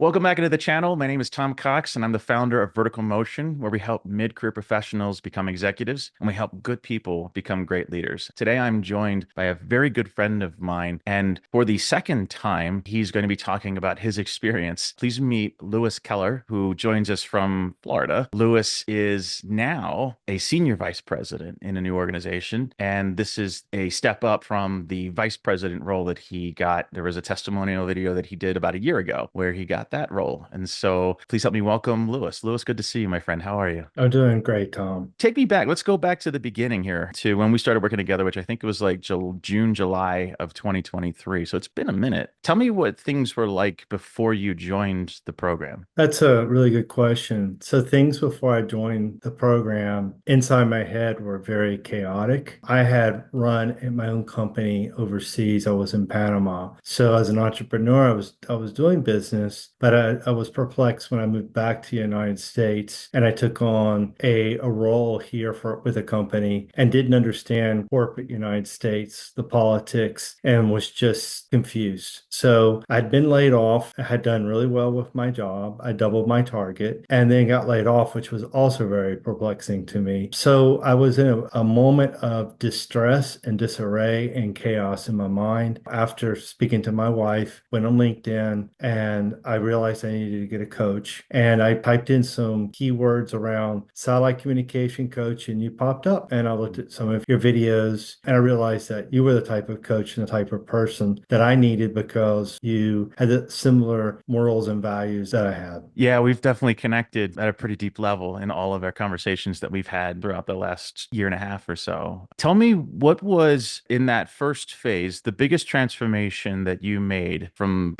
Welcome back into the channel. My name is Tom Cox, and I'm the founder of Vertical Motion, where we help mid-career professionals become executives, and we help good people become great leaders. Today, I'm joined by a very good friend of mine, and for the second time, he's going to be talking about his experience. Please meet Lewis Keller, who joins us from Florida. Lewis is now a senior vice president in a new organization, and this is a step up from the vice president role that he got. There was a testimonial video that he did about a year ago where he got that role. And so please help me welcome Lewis. Lewis, good to see you, my friend. How are you? I'm doing great, Tom. Take me back. Let's go back to the beginning here to when we started working together, which I think it was like June, July of 2023. So it's been a minute. Tell me what things were like before you joined the program. That's a really good question. So things before I joined the program inside my head were very chaotic. I had run in my own company overseas. I was in Panama. So as an entrepreneur, I was doing business, but I was perplexed when I moved back to the United States and I took on a role here with a company and didn't understand corporate United States, the politics, and was just confused. So I'd been laid off. I had done really well with my job. I doubled my target and then got laid off, which was also very perplexing to me. So I was in a moment of distress and disarray and chaos in my mind. After speaking to my wife, went on LinkedIn and I realized I needed to get a coach. And I typed in some keywords around satellite communication coach and you popped up. And I looked at some of your videos and I realized that you were the type of coach and the type of person that I needed because you had the similar morals and values that I had. Yeah, we've definitely connected at a pretty deep level in all of our conversations that we've had throughout the last year and a half or so. Tell me what was in that first phase, the biggest transformation that you made from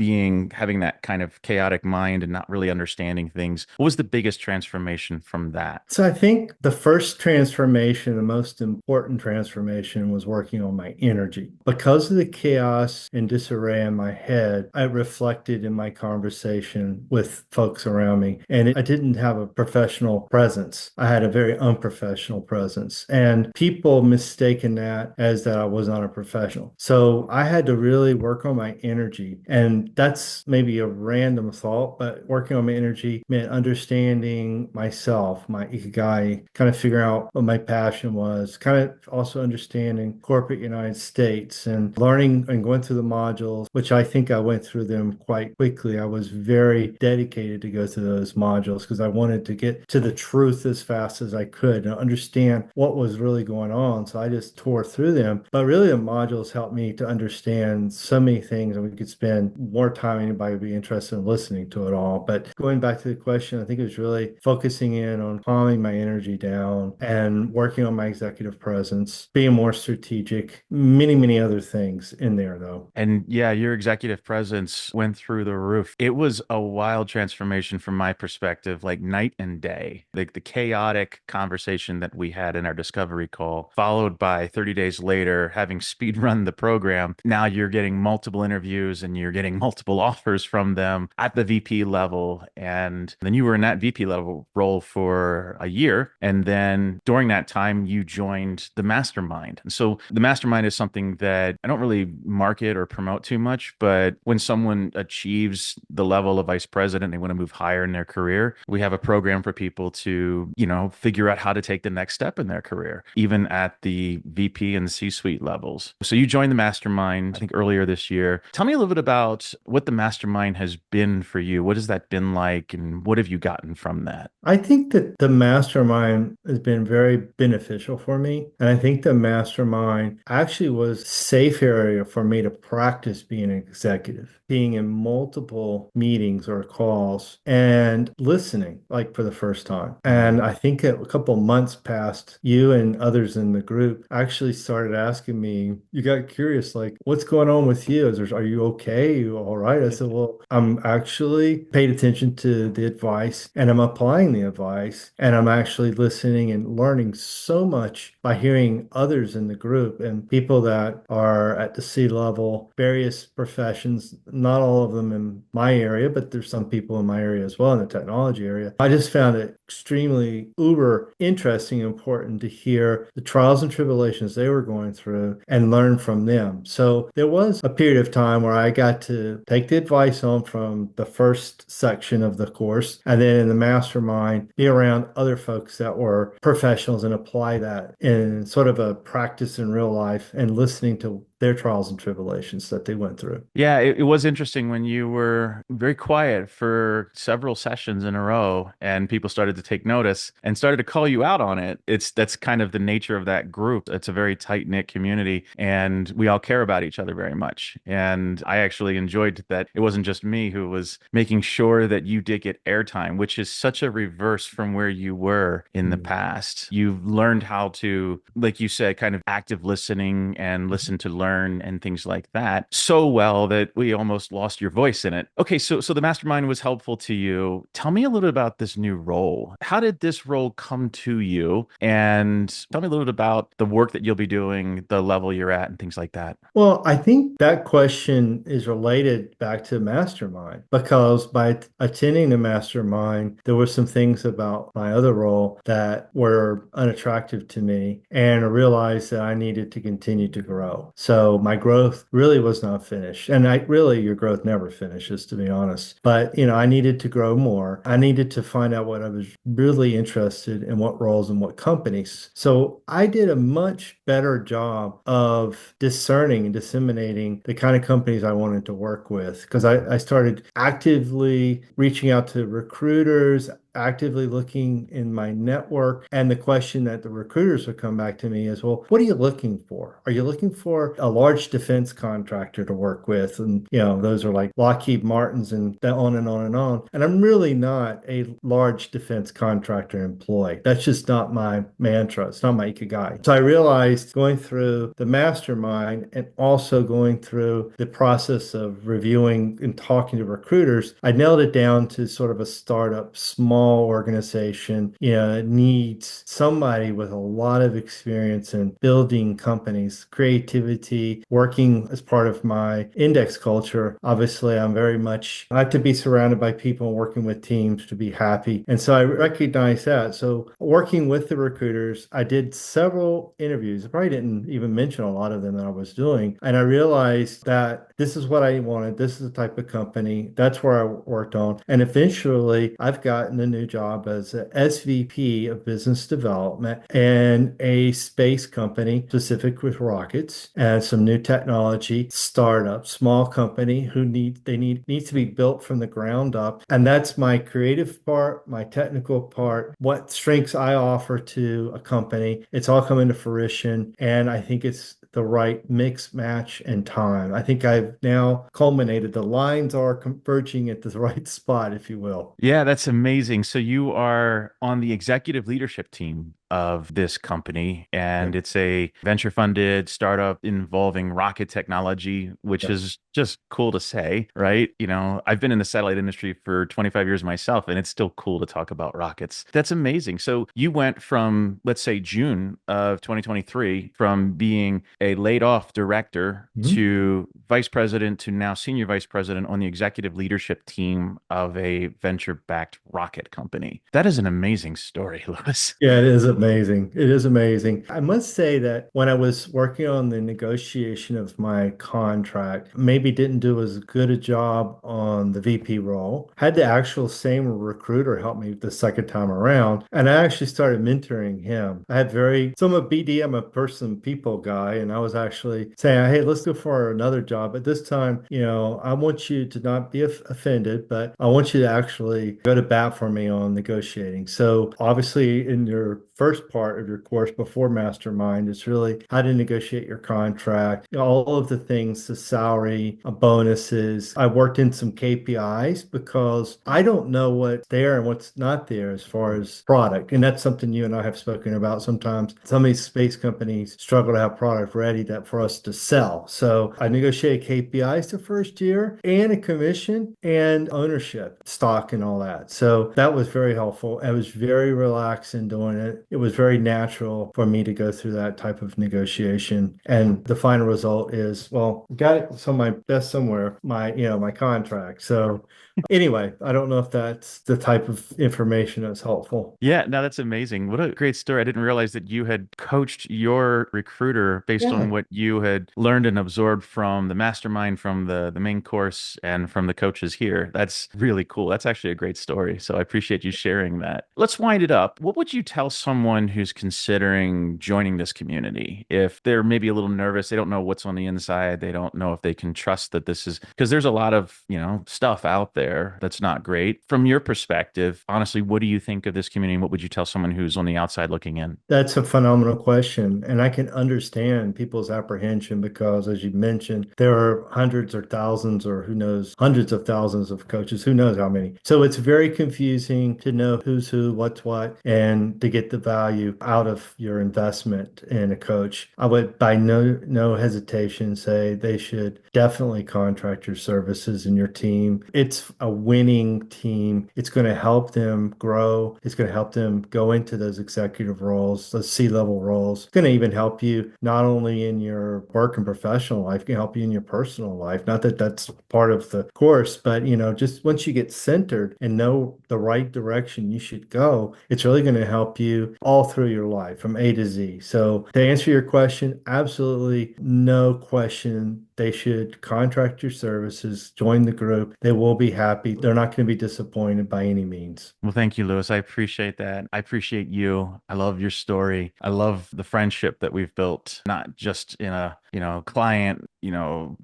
having that kind of chaotic mind and not really understanding things. What was the biggest transformation from that? So I think the first transformation, the most important transformation was working on my energy. Because of the chaos and disarray in my head, I reflected in my conversation with folks around me. And I didn't have a professional presence. I had a very unprofessional presence. And people mistaken that as that I was not a professional. So I had to really work on my energy. And that's maybe a random thought, but working on my energy meant understanding myself, my ikigai, kind of figuring out what my passion was, kind of also understanding corporate United States and learning and going through the modules, which I think I went through them quite quickly. I was very dedicated to go through those modules because I wanted to get to the truth as fast as I could and understand what was really going on. So I just tore through them. But really, the modules helped me to understand so many things, and we could spend more time. Anybody would be interested in listening to it all. But going back to the question, I think it was really focusing in on calming my energy down and working on my executive presence, being more strategic, many, many other things in there, though. And yeah, your executive presence went through the roof. It was a wild transformation from my perspective, like night and day. Like the chaotic conversation that we had in our discovery call, followed by 30 days later, having speed run the program. Now you're getting multiple interviews and you're getting multiple offers from them at the VP level. And then you were in that VP level role for a year. And then during that time, you joined the Mastermind. And so the Mastermind is something that I don't really market or promote too much, but when someone achieves the level of vice president, they want to move higher in their career, we have a program for people to, figure out how to take the next step in their career, even at the VP and C-suite levels. So you joined the Mastermind, I think earlier this year. Tell me a little bit about what the Mastermind has been for you. What has that been like, and what have you gotten from that? I think that the mastermind has been very beneficial for me. And I think the mastermind actually was a safe area for me to practice being an executive, being in multiple meetings or calls and listening like for the first time. And I think a couple months passed, you and others in the group actually started asking me, you got curious, like, what's going on with you? Are you okay? You all right? I said, well, I'm actually paid attention to the advice and I'm applying the advice and I'm actually listening and learning so much by hearing others in the group and people that are at the C level, various professions, not all of them in my area, but there's some people in my area as well in the technology area. I just found it extremely uber interesting and important to hear the trials and tribulations they were going through and learn from them. So there was a period of time where I got to take the advice home from around the first section of the course. And then in the mastermind, be around other folks that were professionals and apply that in sort of a practice in real life and listening to their trials and tribulations that they went through. Yeah, it was interesting when you were very quiet for several sessions in a row and people started to take notice and started to call you out on it. That's kind of the nature of that group. It's a very tight-knit community and we all care about each other very much. And I actually enjoyed that it wasn't just me who was making sure that you did get airtime, which is such a reverse from where you were in the Mm. past. You've learned how to, like you said, kind of active listening and listen to learn and things like that so well that we almost lost your voice in it. Okay, so the mastermind was helpful to you. Tell me a little bit about this new role. How did this role come to you? And tell me a little bit about the work that you'll be doing, the level you're at, and things like that. Well, I think that question is related back to Mastermind because by attending the Mastermind, there were some things about my other role that were unattractive to me, and I realized that I needed to continue to grow. So my growth really was not finished. And your growth never finishes, to be honest. But, I needed to grow more. I needed to find out what I was really interested in, what roles and what companies. So I did a much better job of discerning and disseminating the kind of companies I wanted to work with because I started actively reaching out to recruiters, actively looking in my network. And the question that the recruiters would come back to me is, well, what are you looking for? Are you looking for a large defense contractor to work with? And, those are like Lockheed Martins and on and on and on. And I'm really not a large defense contractor employee. That's just not my mantra. It's not my ikigai. So I realized going through the mastermind and also going through the process of reviewing and talking to recruiters, I nailed it down to sort of a startup, small organization, it needs somebody with a lot of experience in building companies, creativity, working as part of my index culture. Obviously, I like to be surrounded by people and working with teams to be happy. And so I recognize that. So working with the recruiters, I did several interviews. I probably didn't even mention a lot of them that I was doing. And I realized that this is what I wanted. This is the type of company. That's where I worked on. And eventually, I've gotten a new job as a SVP of business development and a space company specific with rockets and some new technology startup, small company who needs to be built from the ground up. And that's my creative part, my technical part, what strengths I offer to a company. It's all coming to fruition. And I think it's the right mix, match, and time. I think I've now culminated. The lines are converging at the right spot, if you will. Yeah, that's amazing. So you are on the executive leadership team of this company, and Yep. it's a venture funded startup involving rocket technology, which Yep. is just cool to say, right? I've been in the satellite industry for 25 years myself, and it's still cool to talk about rockets. That's amazing. So you went from, let's say, June of 2023, from being a laid off director Mhm. to vice president to now senior vice president on the executive leadership team of a venture backed rocket company. That is an amazing story, Lewis. Yeah, it is amazing. It is amazing. I must say that when I was working on the negotiation of my contract, maybe didn't do as good a job on the VP role. Had the actual same recruiter help me the second time around, and I actually started mentoring him. So I'm a BD, I'm a person people guy, and I was actually saying, hey, let's go for another job. But this time, I want you to not be offended, but I want you to actually go to bat for me on negotiating. So obviously in your first part of your course before Mastermind, it's really how to negotiate your contract, all of the things, the salary, bonuses. I worked in some KPIs because I don't know what's there and what's not there as far as product. And that's something you and I have spoken about. Sometimes some of these space companies struggle to have product ready that for us to sell. So I negotiated KPIs the first year and a commission and ownership, stock and all that. So that was very helpful. I was very relaxed in doing it. It was very natural for me to go through that type of negotiation. And the final result is, well, got it. So my best somewhere, my contract. So anyway, I don't know if that's the type of information that's helpful. Yeah, no, that's amazing. What a great story. I didn't realize that you had coached your recruiter based on Yeah. what you had learned and absorbed from the mastermind, from the main course, and from the coaches here. That's really cool. That's actually a great story. So I appreciate you sharing that. Let's wind it up. What would you tell someone who's considering joining this community if they're maybe a little nervous, they don't know what's on the inside, they don't know if they can trust that this is because there's a lot of, stuff out there that's not great. From your perspective, honestly, what do you think of this community? And what would you tell someone who's on the outside looking in? That's a phenomenal question. And I can understand people's apprehension because, as you mentioned, there are hundreds or thousands, or who knows, hundreds of thousands of coaches, who knows how many. So it's very confusing to know who's who, what's what, and to get the value out of your investment in a coach. I would, by no hesitation, say they should definitely contract your services and your team. It's a winning team. It's going to help them grow. It's going to help them go into those executive roles, those C-level roles. It's going to even help you not only in your work and professional life, it can help you in your personal life. Not that that's part of the course, but just once you get centered and know the right direction you should go, it's really going to help you all through your life from A to Z. So to answer your question, absolutely no question. They should contract your services, join the group. They will be happy. They're not going to be disappointed by any means. Well, thank you, Lewis. I appreciate that. I appreciate you. I love your story. I love the friendship that we've built, not just in a, client,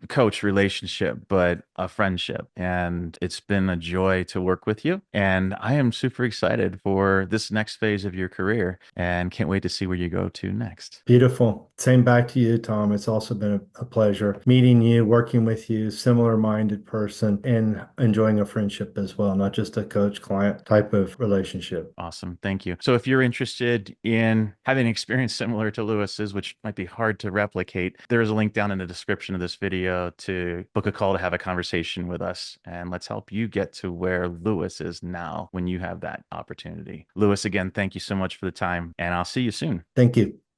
coach relationship, but a friendship. And it's been a joy to work with you. And I am super excited for this next phase of your career and can't wait to see where you go to next. Beautiful. Same back to you, Tom. It's also been a pleasure meeting you, working with you, similar-minded person, and enjoying a friendship as well, not just a coach-client type of relationship. Awesome. Thank you. So if you're interested in having an experience similar to Lewis's, which might be hard to replicate, there is a link down in the description of this video to book a call to have a conversation with us. And let's help you get to where Lewis is now when you have that opportunity. Lewis, again, thank you so much for the time, and I'll see you soon. Thank you.